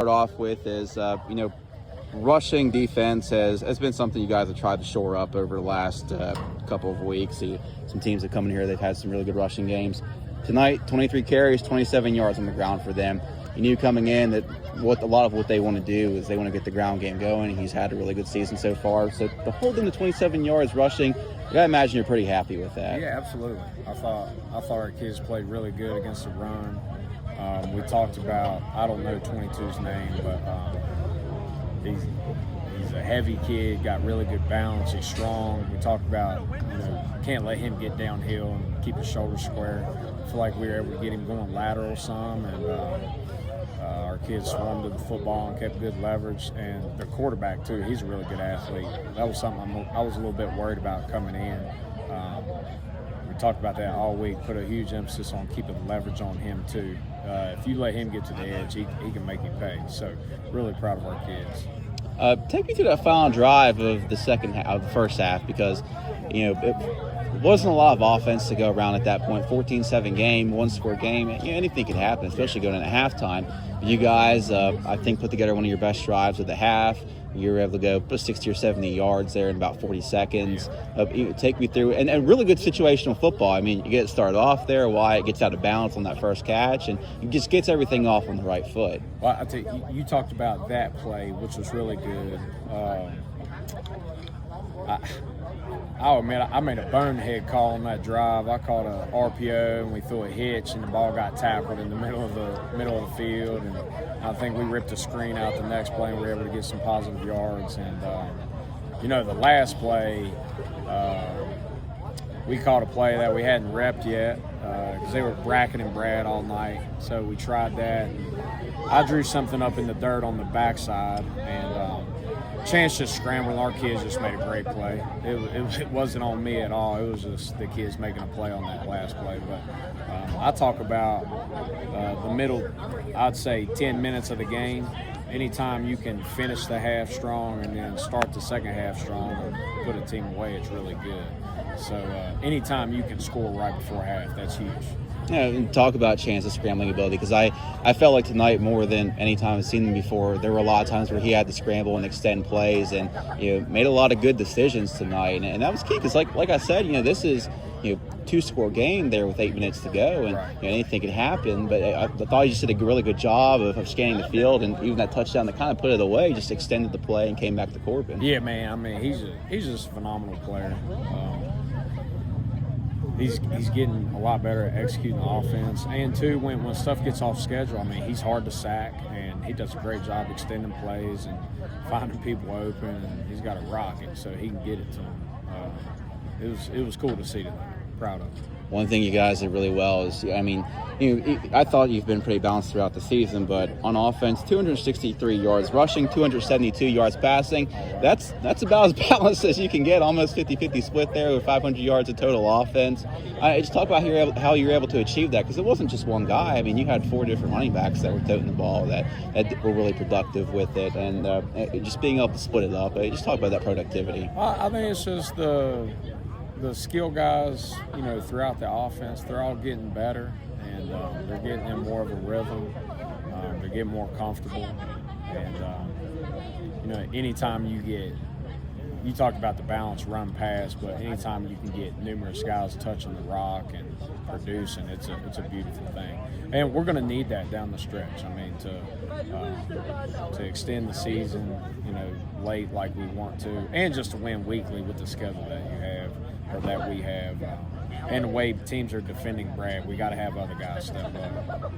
start off with is, rushing defense has been something you guys have tried to shore up over the last couple of weeks. Some teams that come in here, they've had some really good rushing games. Tonight, 23 carries, 27 yards on the ground for them. You knew coming in that a lot of what they want to do is they want to get the ground game going. He's had a really good season so far. So to hold them to 27 yards rushing, I gotta imagine you're pretty happy with that. Yeah, absolutely. I thought our kids played really good against the run. We talked about, I don't know 22's name, but he's a heavy kid, got really good balance, he's strong. We talked about, can't let him get downhill and keep his shoulders square. I feel like we were able to get him going lateral some, and our kids swarmed to the football and kept good leverage. And the quarterback, too, he's a really good athlete. That was something I was a little bit worried about coming in. We talked about that all week, put a huge emphasis on keeping the leverage on him, too. If you let him get to the edge, he can make you pay. So really proud of our kids. Take me through that final drive of the first half, because it wasn't a lot of offense to go around at that point. 14-7 game, one-score game. Anything could happen, especially going into halftime. You guys, I think, put together one of your best drives of the half. You were able to go 60 or 70 yards there in about 40 seconds. Take me through, and really good situational football. I mean, you get it started off there. Wyatt gets out of balance on that first catch, and he just gets everything off on the right foot. Well, I think you talked about that play, which was really good. I'll admit, I made a bonehead call on that drive. I caught a RPO and we threw a hitch, and the ball got tackled in the middle of the field. And I think we ripped a screen out the next play, and we were able to get some positive yards. And the last play, we caught a play that we hadn't repped yet because they were bracketing Brad all night. So we tried that. And I drew something up in the dirt on the backside, and Chance just scrambled. Our kids just made a great play. It wasn't on me at all. It was just the kids making a play on that last play. But I talk about the middle, I'd say 10 minutes of the game. Anytime you can finish the half strong and then start the second half strong and put a team away, it's really good. So anytime you can score right before half, that's huge. And talk about Chance's scrambling ability, because I felt like tonight, more than any time I've seen him before, there were a lot of times where he had to scramble and extend plays, and made a lot of good decisions tonight, and that was key, because like I said, this is two-score game there with 8 minutes to go, and anything could happen. But I thought he just did a really good job of scanning the field, and even that touchdown that kind of put it away just extended the play and came back to Corbin. Yeah, man. I mean, he's just a phenomenal player. He's getting a lot better at executing the offense. And, too, when stuff gets off schedule, I mean, he's hard to sack, and he does a great job extending plays and finding people open, and he's got a rocket, so he can get it to them. It was cool to see tonight. Proud of him. One thing you guys did really well is, I thought you've been pretty balanced throughout the season, but on offense, 263 yards rushing, 272 yards passing. That's about as balanced as you can get, almost 50-50 split there with 500 yards of total offense. Just talk about how you were able to achieve that, because it wasn't just one guy. I mean, you had 4 different running backs that were toting the ball that were really productive with it, and just being able to split it up. Just talk about that productivity. I think it's just the skill guys, throughout the offense, they're all getting better, and they're getting in more of a rhythm. They're getting more comfortable, and anytime you talk about the balance run pass, but anytime you can get numerous guys touching the rock and producing, it's a beautiful thing. And we're going to need that down the stretch. I mean, to extend the season, late like we want to, and just to win weekly with the schedule that you have, or that we have, and the way teams are defending Brad, we got to have other guys step up.